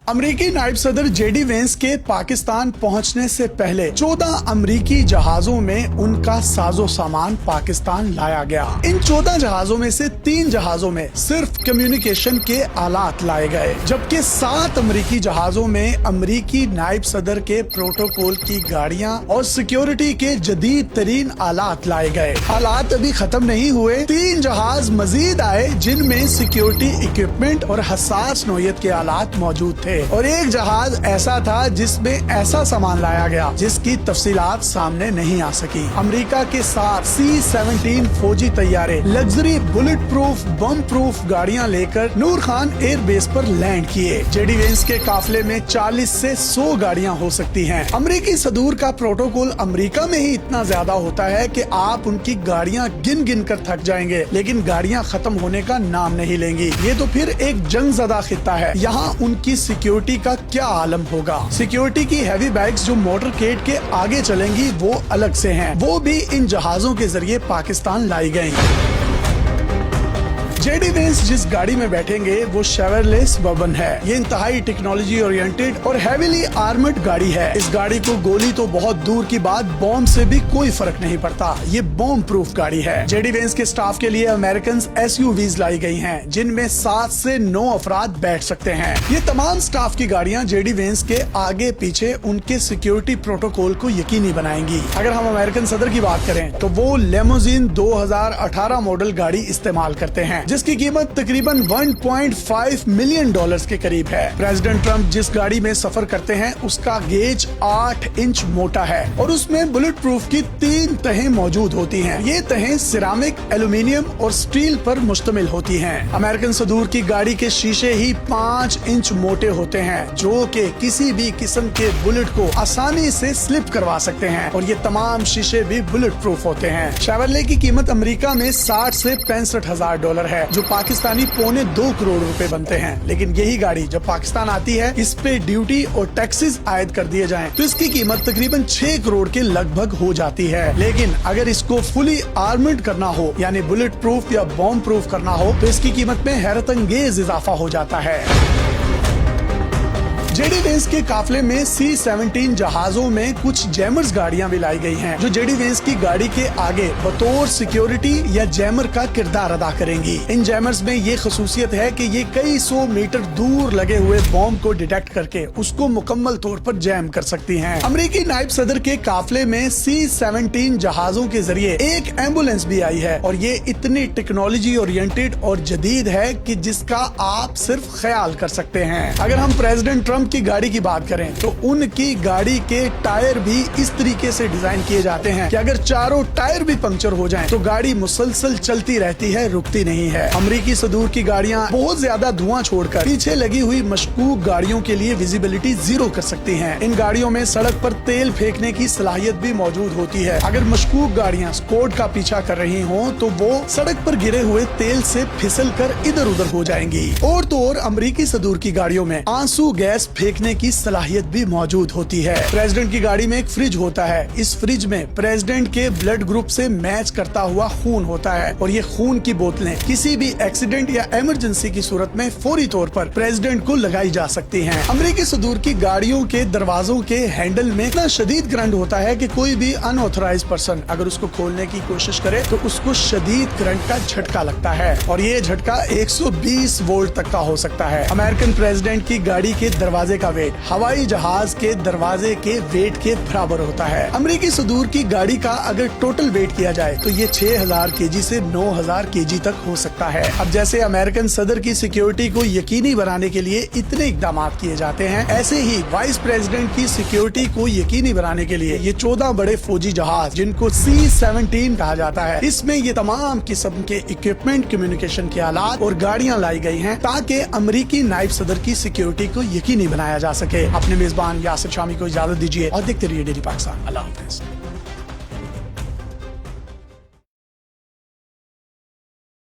अमरीकी नायब सदर जेडी वेंस के पाकिस्तान पहुंचने से पहले 14 अमरीकी जहाजों में उनका साजो सामान पाकिस्तान लाया गया। इन 14 जहाजों में से 3 जहाजों में सिर्फ कम्युनिकेशन के आलात लाए गए, जबकि 7 अमरीकी जहाजों में अमरीकी नायब सदर के प्रोटोकॉल की गाड़ियां और सिक्योरिटी के जदीद तरीन आलात लाए गए। हालात अभी खत्म नहीं हुए, 3 जहाज मजीद आए जिनमें सिक्योरिटी इक्विपमेंट और हसास नौयत के आलात मौजूद थे, और एक जहाज ऐसा था जिसमें ऐसा सामान लाया गया जिसकी तफसीलात सामने नहीं आ सकी। अमेरिका के साथ C-17 फौजी तैयारे लग्जरी बुलेट प्रूफ बम प्रूफ गाड़ियां लेकर नूर खान एयर बेस पर लैंड किए। जेडी वेंस के काफले में 40 से 100 गाड़ियां हो सकती हैं। अमरीकी सदूर का प्रोटोकॉल अमेरिका में ही इतना ज्यादा होता है कि आप उनकी गाड़ियां गिन गिन कर थक जाएंगे, लेकिन गाड़ियां खत्म होने का नाम नहीं लेंगी। ये तो फिर एक जंग ज़दा खित्ता है। यहाँ उनकी सिक्योरिटी का क्या आलम होगा। सिक्योरिटी की हैवी बैग्स जो मोटरकेड के आगे चलेंगी वो अलग से हैं, वो भी इन जहाजों के जरिए पाकिस्तान लाई गयी। जेडी वेंस जिस गाड़ी में बैठेंगे वो शेवरले सबर्बन है। ये इंतहाई टेक्नोलॉजी ओरिएंटेड और हैवीली आर्मर्ड गाड़ी है। इस गाड़ी को गोली तो बहुत दूर की बात, बॉम्ब से भी कोई फर्क नहीं पड़ता। ये बॉम्ब प्रूफ गाड़ी है। जेडी वेंस के स्टाफ के लिए अमेरिकन SUVs लाई गई हैं, जिनमें 7 से 9 अफराद बैठ सकते हैं। ये तमाम स्टाफ की गाड़ियां जेडी वेंस के आगे पीछे उनके सिक्योरिटी प्रोटोकॉल को यकीनी बनाएंगी। अगर हम अमेरिकन सदर की बात करें तो वो लेमोजिन 2018 मॉडल गाड़ी इस्तेमाल करते हैं, जिसकी कीमत तकरीबन $1.5 मिलियन के करीब है। प्रेसिडेंट ट्रंप जिस गाड़ी में सफर करते हैं उसका गेज 8 इंच मोटा है और उसमें बुलेट प्रूफ की 3 तहें मौजूद होती हैं। ये तहें सिरामिक, एल्यूमिनियम और स्टील पर मुश्तमिल होती हैं। अमेरिकन सदूर की गाड़ी के शीशे ही 5 इंच मोटे होते हैं, जो कि किसी भी किस्म के बुलेट को आसानी से स्लिप करवा सकते हैं, और ये तमाम शीशे भी बुलेट प्रूफ होते हैं। शेवरले की कीमत अमेरिका में $60,000 से $65,000 है, जो पाकिस्तानी $2.25 करोड़ बनते हैं। लेकिन यही गाड़ी जब पाकिस्तान आती है, इस पे ड्यूटी और टैक्सेस आयद कर दिए जाएं, तो इसकी कीमत तकरीबन 6 करोड़ के लगभग हो जाती है। लेकिन अगर इसको फुली आर्मर्ड करना हो, यानी बुलेट प्रूफ या बॉम्ब प्रूफ करना हो, तो इसकी कीमत में हैरत अंगेज इजाफा हो जाता है। जेडी वेंस के काफले में C-17 जहाजों में कुछ जैमर्स गाड़ियां भी लाई गई हैं, जो जेडी वेंस की गाड़ी के आगे बतौर सिक्योरिटी या जैमर का किरदार अदा करेंगी। इन जैमर्स में ये खसूसियत है कि ये कई 100 मीटर दूर लगे हुए बॉम्ब को डिटेक्ट करके उसको मुकम्मल तौर पर जैम कर सकती हैं। अमरीकी नायब सदर के काफले में C-17 जहाजों के जरिए एक एम्बुलेंस भी आई है, और ये इतनी टेक्नोलॉजी ओरिएंटेड और जदीद है कि जिसका आप सिर्फ ख्याल कर सकते हैं। अगर हम प्रेसिडेंट ट्रंप की गाड़ी की बात करें तो उनकी गाड़ी के टायर भी इस तरीके से डिजाइन किए जाते हैं कि अगर चारों टायर भी पंक्चर हो जाएं तो गाड़ी मुसलसल चलती रहती है, रुकती नहीं है। अमरीकी सदूर की गाड़ियां बहुत ज्यादा धुआं छोड़कर पीछे लगी हुई मशकूक गाड़ियों के लिए विजिबिलिटी 0 कर सकती हैं। इन गाड़ियों में सड़क पर तेल फेंकने की सलाहियत भी मौजूद होती है। अगर मशकूक गाड़ियां स्क्वाड का पीछा कर रही हों तो वो सड़क पर गिरे हुए तेल से फिसल कर इधर उधर हो जाएंगी। और तो और अमरीकी सदूर की गाड़ियों में आंसू गैस फेंकने की सलाहियत भी मौजूद होती है। प्रेसिडेंट की गाड़ी में एक फ्रिज होता है। इस फ्रिज में प्रेसिडेंट के ब्लड ग्रुप से मैच करता हुआ खून होता है, और ये खून की बोतलें किसी भी एक्सीडेंट या इमरजेंसी की सूरत में फौरी तौर पर प्रेसिडेंट को लगाई जा सकती हैं। अमरीकी सदूर की गाड़ियों के दरवाजों के हैंडल में इतना शदीद करंट होता है कि कोई भी अनऑथराइज्ड पर्सन अगर उसको खोलने की कोशिश करे तो उसको शदीद करंट का झटका लगता है, और ये झटका 120 वोल्ट तक का हो सकता है। अमेरिकन प्रेसिडेंट की गाड़ी के दरवाजे का वेट हवाई जहाज के दरवाजे के वेट के बराबर होता है। अमरीकी सदूर की गाड़ी का अगर टोटल वेट किया जाए तो ये 6000 केजी से 9000 केजी तक हो सकता है। अब जैसे अमेरिकन सदर की सिक्योरिटी को यकीनी बनाने के लिए इतने इकदाम किए जाते हैं, ऐसे ही वाइस प्रेसिडेंट की सिक्योरिटी को यकीनी बनाने के लिए ये 14 बड़े फौजी जहाज, जिनको C-17 कहा जाता है, इसमें ये तमाम किस्म के इक्विपमेंट, कम्युनिकेशन के आलात और गाड़ियां लाई गई हैं, ताकि अमरीकी नायब सदर की सिक्योरिटी को यकीनी बनाया जा सके। अपने मेजबान यासिर शामी को इजाजत दीजिए और देखते रहिए डेली पाकिस्तान। अल्लाह हाफिज।